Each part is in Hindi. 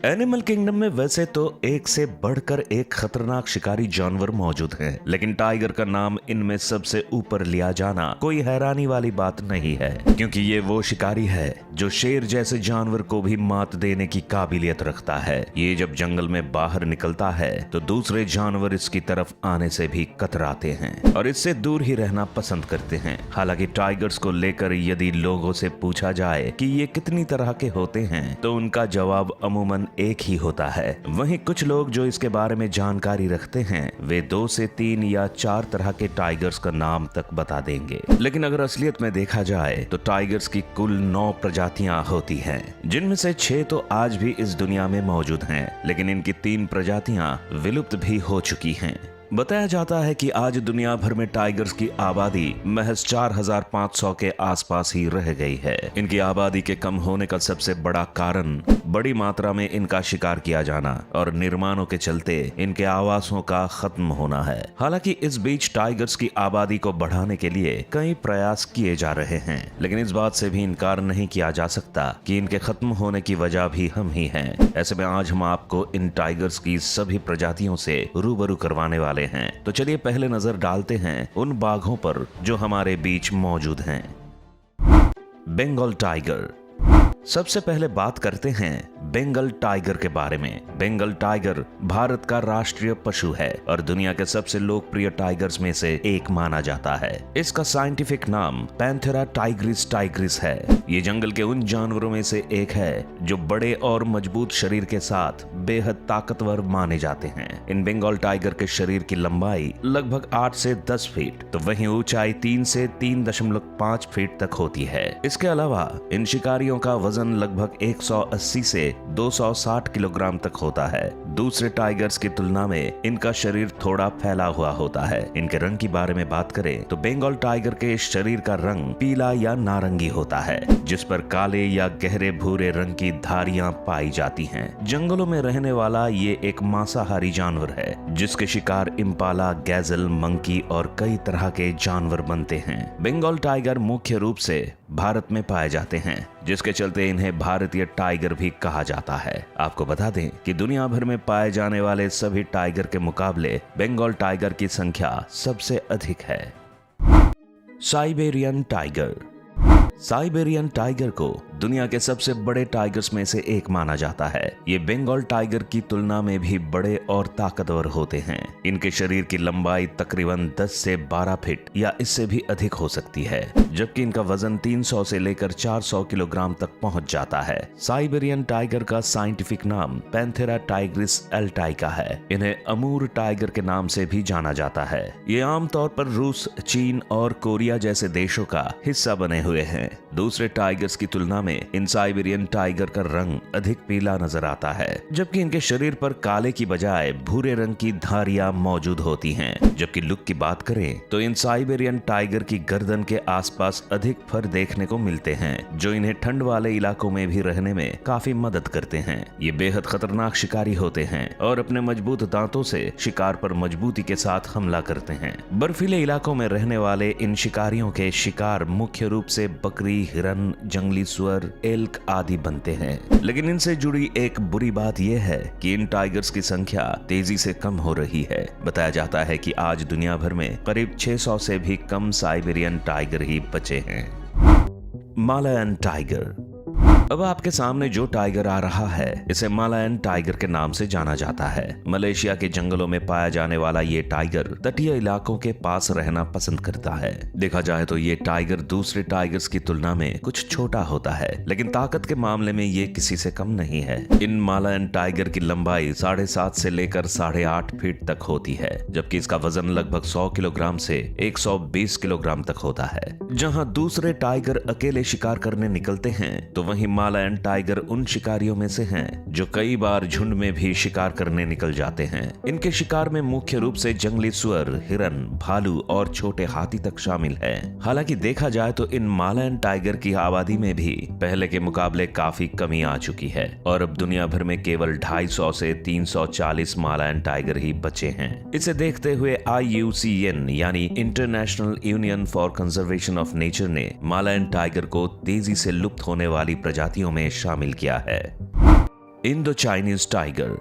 एनिमल किंगडम में वैसे तो एक से बढ़कर एक खतरनाक शिकारी जानवर मौजूद हैं, लेकिन टाइगर का नाम इनमें सबसे ऊपर लिया जाना कोई हैरानी वाली बात नहीं है, क्योंकि ये वो शिकारी है जो शेर जैसे जानवर को भी मात देने की काबिलियत रखता है। ये जब जंगल में बाहर निकलता है तो दूसरे जानवर इसकी तरफ आने से भी कतराते हैं और इससे दूर ही रहना पसंद करते हैं। हालांकि टाइगर्स को लेकर यदि लोगों से पूछा जाए कि ये कितनी तरह के होते हैं तो उनका जवाब अमूमन एक ही होता है। वहीं कुछ लोग जो इसके बारे में जानकारी रखते हैं वे 2 से 3 या 4 तरह के टाइगर्स का नाम तक बता देंगे, लेकिन अगर असलियत में देखा जाए तो टाइगर्स की कुल 9 प्रजातियां होती हैं, जिनमें से 6 तो आज भी इस दुनिया में मौजूद हैं, लेकिन इनकी 3 प्रजातियां विलुप्त भी हो चुकी हैं। बताया जाता है कि आज दुनिया भर में टाइगर्स की आबादी महज 4500 के आसपास ही रह गई है। इनकी आबादी के कम होने का सबसे बड़ा कारण बड़ी मात्रा में इनका शिकार किया जाना और निर्माणों के चलते इनके आवासों का खत्म होना है। हालांकि इस बीच टाइगर्स की आबादी को बढ़ाने के लिए कई प्रयास किए जा रहे हैं, लेकिन इस बात से भी इनकार नहीं किया जा सकता कि इनके खत्म होने की वजह भी हम ही हैं। ऐसे में आज हम आपको इन टाइगर्स की सभी प्रजातियों से रूबरू करवाने वाले हैं। तो चलिए पहले नजर डालते हैं उन बाघों पर जो हमारे बीच मौजूद हैं। बंगाल टाइगर। सबसे पहले बात करते हैं बंगाल टाइगर के बारे में। बंगाल टाइगर भारत का राष्ट्रीय पशु है और दुनिया के सबसे लोकप्रिय टाइगर्स में से एक माना जाता है। इसका साइंटिफिक नाम पैंथेरा टाइग्रिस टाइग्रिस है। ये जंगल के उन जानवरों में से एक है जो बड़े और मजबूत शरीर के साथ बेहद ताकतवर माने जाते हैं। इन बंगाल टाइगर के शरीर की लंबाई लगभग 8 से 10 फीट तो वहीं ऊंचाई 3 से 3.5 फीट तक होती है। इसके अलावा इन शिकारियों का वजन लगभग 180 से 260 किलोग्राम तक होता है। दूसरे टाइगर्स की तुलना में इनका शरीर थोड़ा फैला हुआ होता है। इनके रंग की बारे में बात करें तो बंगाल टाइगर के शरीर का रंग पीला या नारंगी होता है, जिस पर काले या गहरे भूरे रंग की धारियां पाई जाती हैं। जंगलों में रहने वाला ये एक मांसाहारी जानवर है, जिसके शिकार इम्पाला, गैजल, मंकी और कई तरह के जानवर बनते हैं। बंगाल टाइगर मुख्य रूप से भारत में पाए जाते हैं, जिसके चलते इन्हें भारतीय टाइगर भी कहा जाता है। आपको बता दें कि दुनिया भर में पाए जाने वाले सभी टाइगर के मुकाबले बंगाल टाइगर की संख्या सबसे अधिक है। Siberian tiger. साइबेरियन टाइगर को दुनिया के सबसे बड़े टाइगर्स में से एक माना जाता है। ये बंगाल टाइगर की तुलना में भी बड़े और ताकतवर होते हैं। इनके शरीर की लंबाई तकरीबन 10 से 12 फीट या इससे भी अधिक हो सकती है, जबकि इनका वजन 300 से लेकर 400 किलोग्राम तक पहुंच जाता है। साइबेरियन टाइगर का साइंटिफिक नाम पैंथेरा टाइग्रिस एल्टाइका है। इन्हें अमूर टाइगर के नाम से भी जाना जाता है। ये आमतौर पर रूस, चीन और कोरिया जैसे देशों का हिस्सा बने हुए हैं। दूसरे टाइगर्स की तुलना में इन साइबेरियन टाइगर का रंग अधिक पीला नजर आता है, जबकि इनके शरीर पर काले की बजाय भूरे रंग की धारियां मौजूद होती हैं। जबकि लुक की बात करें तो इन साइबेरियन टाइगर की गर्दन के आसपास अधिक फर देखने को मिलते हैं, जो इन्हें ठंड वाले इलाकों में भी रहने में काफी मदद करते हैं। ये बेहद खतरनाक शिकारी होते हैं और अपने मजबूत दांतों से शिकार पर मजबूती के साथ हमला करते हैं। बर्फीले इलाकों में रहने वाले इन शिकारियों के शिकार मुख्य रूप से बकरी, हिरन, जंगली सुअर, एल्क आदि बनते हैं। लेकिन इनसे जुड़ी एक बुरी बात यह है कि इन टाइगर्स की संख्या तेजी से कम हो रही है। बताया जाता है कि आज दुनिया भर में करीब 600 से भी कम साइबेरियन टाइगर ही बचे हैं। मालयन टाइगर। अब आपके सामने जो टाइगर आ रहा है इसे मालयन टाइगर के नाम से जाना जाता है। मलेशिया के जंगलों में पाया जाने वाला ये टाइगर तटीय इलाकों के पास रहना पसंद करता है। देखा जाए तो ये टाइगर दूसरे टाइगर्स की तुलना में कुछ छोटा होता है, लेकिन ताकत के मामले में ये किसी से कम नहीं है। इन मालयन टाइगर की लंबाई 7.5 से लेकर 8.5 फीट तक होती है, जबकि इसका वजन लगभग 100 किलोग्राम से 120 किलोग्राम तक होता है। जहाँ दूसरे टाइगर अकेले शिकार करने निकलते हैं तो वहीं मालयन टाइगर उन शिकारियों में से हैं जो कई बार झुंड में भी शिकार करने निकल जाते हैं। इनके शिकार में मुख्य रूप से जंगली सुअर, हिरन, भालू और छोटे हाथी तक शामिल है। हालांकि देखा जाए तो इन मालयन टाइगर की आबादी में भी पहले के मुकाबले काफी कमी आ चुकी है और अब दुनिया भर में केवल 250 से 340 मालयन टाइगर ही बचे हैं। इसे देखते हुए IUCN यानी international union for conservation of nature ने मालयन टाइगर को तेजी से लुप्त होने वाली प्रजाति प्रजातियों में शामिल किया है। Indo Chinese tiger.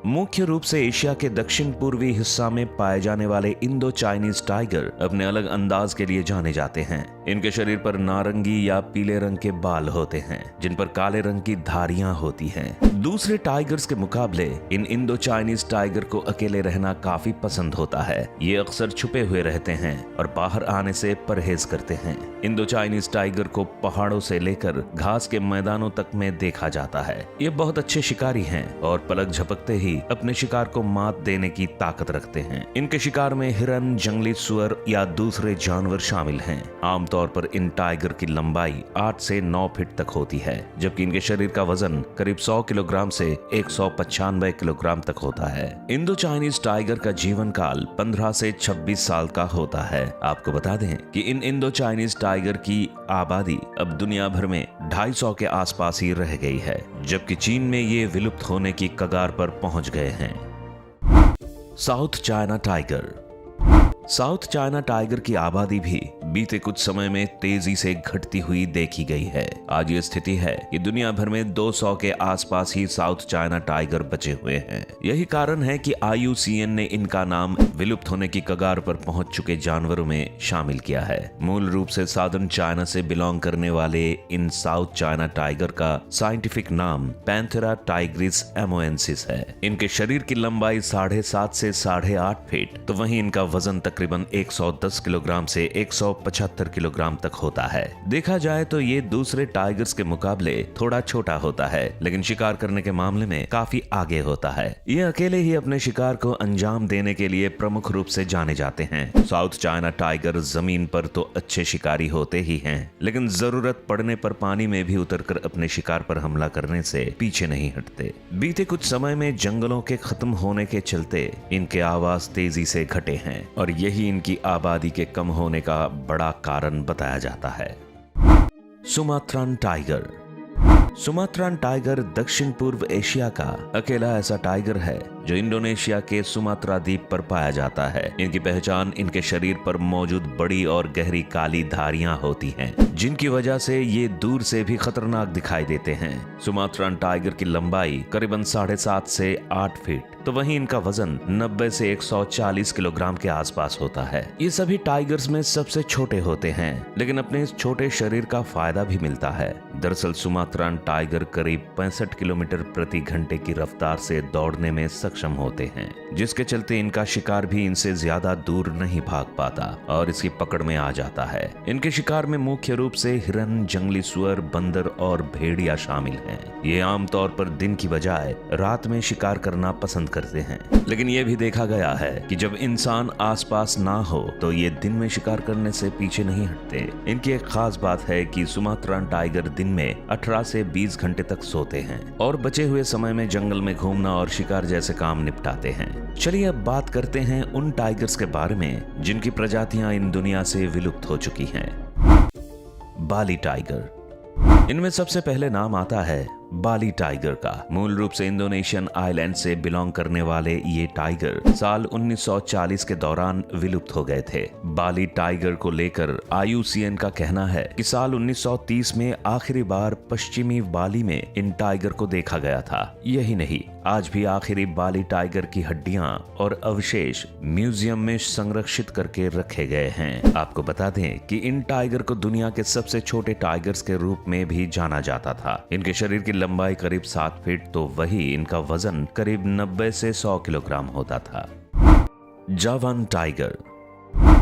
मुख्य रूप से एशिया के दक्षिण पूर्वी हिस्सा में पाए जाने वाले इंडो चाइनीज टाइगर अपने अलग अंदाज के लिए जाने जाते हैं। इनके शरीर पर नारंगी या पीले रंग के बाल होते हैं, जिन पर काले रंग की धारियां होती हैं। दूसरे टाइगर्स के मुकाबले इन इंडो चाइनीज टाइगर को अकेले रहना काफी पसंद होता है। ये अक्सर छुपे हुए रहते हैं और बाहर आने से परहेज करते हैं। इंडो चाइनीज टाइगर को पहाड़ों से लेकर घास के मैदानों तक में देखा जाता है। ये बहुत अच्छे शिकारी हैं और पलक झपकते ही अपने शिकार को मात देने की ताकत रखते हैं। इनके शिकार में हिरन, जंगली सुअर या दूसरे जानवर शामिल हैं। आमतौर पर इन टाइगर की लंबाई 8 से 9 फीट तक होती है, जबकि इनके शरीर का वजन करीब 100 किलोग्राम से 195 किलोग्राम तक होता है। इंडो चाइनीज टाइगर का जीवन काल 15 से 26 साल का होता है। आपको बता दें कि इन इंडो चाइनीज टाइगर की आबादी अब दुनिया भर में 250 के आसपास ही रह गई है, जबकि चीन में ये विलुप्त होने की कगार पर पहुंच गए हैं। South China tiger. South China tiger की आबादी भी बीते कुछ समय में तेजी से घटती हुई देखी गई है। आज ये स्थिति है कि दुनिया भर में 200 के आसपास ही साउथ चाइना टाइगर बचे हुए हैं। यही कारण है कि IUCN ने इनका नाम विलुप्त होने की कगार पर पहुंच चुके जानवरों में शामिल किया है। मूल रूप से साउदर्न चाइना से बिलोंग करने वाले इन साउथ चाइना टाइगर का साइंटिफिक नाम पैंथेरा टाइग्रिस एमोएंसिस है। इनके शरीर की लंबाई 7.5 से 8.5 फीट, तो वहीं इनका वजन तकरीबन 110 किलोग्राम से 175 किलोग्राम तक होता है। देखा जाए तो ये दूसरे टाइगर्स के मुकाबले थोड़ा छोटा होता है, लेकिन शिकार करने के मामले में काफी आगे होता है। ये अकेले ही अपने शिकार को अंजाम देने के लिए प्रमुख रूप से जाने जाते हैं। साउथ चाइना टाइगर जमीन पर तो अच्छे शिकारी होते ही हैं, लेकिन जरूरत पड़ने पर पानी में भी उतरकर अपने शिकार पर हमला करने से पीछे नहीं हटते। बीते कुछ समय में जंगलों के खत्म होने के चलते इनके आवास तेजी से घटे हैं और यही इनकी आबादी के कम होने का बड़ा कारण बताया जाता है। Sumatran tiger. सुमात्रान टाइगर दक्षिण पूर्व एशिया का अकेला ऐसा टाइगर है जो इंडोनेशिया के सुमात्रा द्वीप पर पाया जाता है। इनकी पहचान इनके शरीर पर मौजूद बड़ी और गहरी काली धारियां होती हैं, जिनकी वजह से ये दूर से भी खतरनाक दिखाई देते हैं। सुमात्रान टाइगर की लंबाई करीबन 7.5 से 8 फीट, तो वहीं इनका वजन 90 से 140 किलोग्राम के आसपास होता है। ये सभी टाइगर्स में सबसे छोटे होते हैं, लेकिन अपने इस छोटे शरीर का फायदा भी मिलता है। दरअसल सुमात्रान टाइगर करीब 65 किलोमीटर प्रति घंटे की रफ्तार से दौड़ने में सक्षम होते हैं, जिसके चलते इनका शिकार भी इनसे ज्यादा दूर नहीं भाग पाता और इसकी पकड़ में आ जाता है। इनके शिकार में मुख्य रूप से हिरन, जंगली सुअर, बंदर और भेड़िया शामिल हैं। ये आमतौर पर दिन की बजाय रात में शिकार करना पसंद करते हैं, लेकिन यह भी देखा गया है कि जब इंसान आसपास ना हो तो ये दिन में शिकार करने से पीछे नहीं हटते। इनकी एक खास बात है कि सुमात्रान टाइगर दिन में 18 से 20 घंटे तक सोते हैं और बचे हुए समय में जंगल में घूमना और शिकार जैसे काम निपटाते हैं। चलिए अब बात करते हैं उन टाइगर्स के बारे में जिनकी प्रजातियां इन दुनिया से विलुप्त हो चुकी हैं। बाली टाइगर। इनमें सबसे पहले नाम आता है बाली टाइगर का। मूल रूप से इंडोनेशियन आइलैंड से बिलोंग करने वाले ये टाइगर साल 1940 के दौरान विलुप्त हो गए थे। बाली टाइगर को लेकर IUCN का कहना है कि साल 1930 में आखिरी बार पश्चिमी बाली में इन टाइगर को देखा गया था। यही नहीं, आज भी आखिरी बाली टाइगर की हड्डियां और अवशेष म्यूजियम में संरक्षित करके रखे गए हैं। आपको बता दें कि इन टाइगर को दुनिया के सबसे छोटे टाइगर्स के रूप में भी जाना जाता था। इनके शरीर की लंबाई करीब 7 फीट, तो वही इनका वजन करीब 90 से 100 किलोग्राम होता था। जावान टाइगर।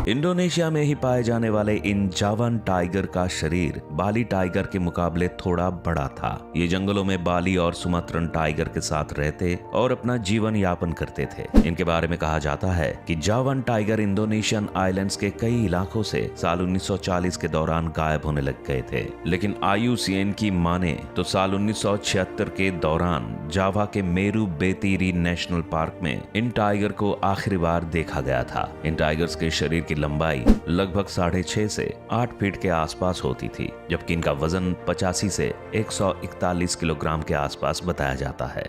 इंडोनेशिया में ही पाए जाने वाले इन जावान टाइगर का शरीर बाली टाइगर के मुकाबले थोड़ा बड़ा था। ये जंगलों में बाली और सुमात्रन टाइगर के साथ रहते और अपना जीवन यापन करते थे। इनके बारे में कहा जाता है कि जावान टाइगर इंडोनेशियन आइलैंड्स के कई इलाकों से साल 1940 के दौरान गायब होने लग गए थे, लेकिन IUCN की माने तो साल 1976 के दौरान जावा के मेरू बेतीरी नेशनल पार्क में इन टाइगर को आखिरी बार देखा गया था। इन टाइगर्स के शरीर की लंबाई लगभग 6.5 से 8 फीट के आसपास होती थी, जबकि इनका वजन 85 से 141 किलोग्राम के आसपास बताया जाता है।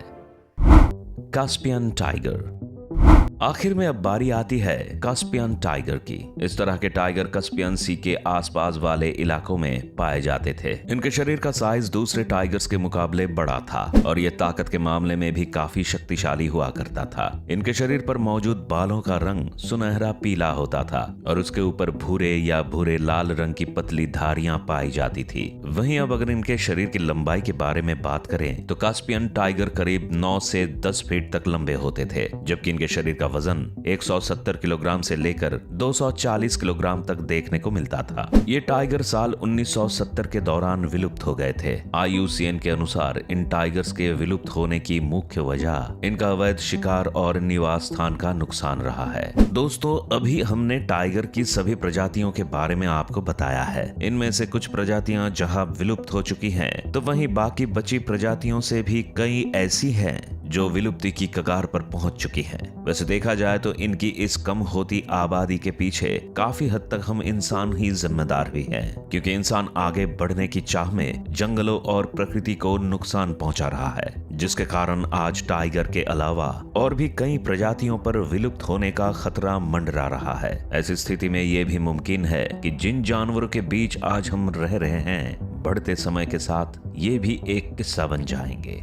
Caspian tiger. आखिर में अब बारी आती है कास्पियन टाइगर की। इस तरह के टाइगर कास्पियन सी के आसपास वाले इलाकों में पाए जाते थे। इनके शरीर का साइज दूसरे टाइगर्स के मुकाबले बड़ा था और ये ताकत के मामले में भी काफी शक्तिशाली हुआ करता था। इनके शरीर पर मौजूद बालों का रंग सुनहरा पीला होता था और उसके ऊपर भूरे या भूरे लाल रंग की पतली धारियां पाई जाती थी। वहीं अब अगर इनके शरीर की लंबाई के बारे में बात करें तो कास्पियन टाइगर करीब 9 से 10 फीट तक लंबे होते थे, जबकि इनके शरीर का वजन 170 किलोग्राम से लेकर 240 किलोग्राम तक देखने को मिलता था। ये टाइगर साल 1970 के दौरान विलुप्त हो गए थे। IUCN के अनुसार इन टाइगर्स के विलुप्त होने की मुख्य वजह इनका अवैध शिकार और निवास स्थान का नुकसान रहा है। दोस्तों, अभी हमने टाइगर की सभी प्रजातियों के बारे में आपको बताया है। इनमें से कुछ प्रजातियां जहां विलुप्त हो चुकी हैं, तो वहीं बाकी बची प्रजातियों से भी कई ऐसी हैं जो विलुप्ति की कगार पर पहुंच चुकी हैं। वैसे देखा जाए तो इनकी इस कम होती आबादी के पीछे काफी हद तक हम इंसान ही जिम्मेदार भी हैं, क्योंकि इंसान आगे बढ़ने की चाह में जंगलों और प्रकृति को नुकसान पहुंचा रहा है, जिसके कारण आज टाइगर के अलावा और भी कई प्रजातियों पर विलुप्त होने का खतरा मंडरा रहा है। ऐसी स्थिति में ये भी मुमकिन है कि जिन जानवरों के बीच आज हम रह रहे हैं, बढ़ते समय के साथ ये भी एक किस्सा बन जाएंगे।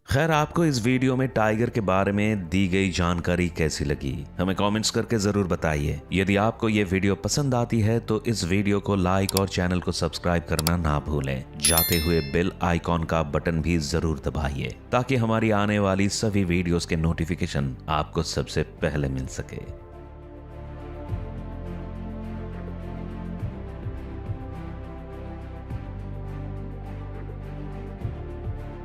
खैर, आपको इस वीडियो में टाइगर के बारे में दी गई जानकारी कैसी लगी, हमें कमेंट्स करके जरूर बताइए। यदि आपको ये वीडियो पसंद आती है तो इस वीडियो को लाइक और चैनल को सब्सक्राइब करना ना भूलें। जाते हुए बेल आइकॉन का बटन भी जरूर दबाइए ताकि हमारी आने वाली सभी वीडियोस के नोटिफिकेशन आपको सबसे पहले मिल सके।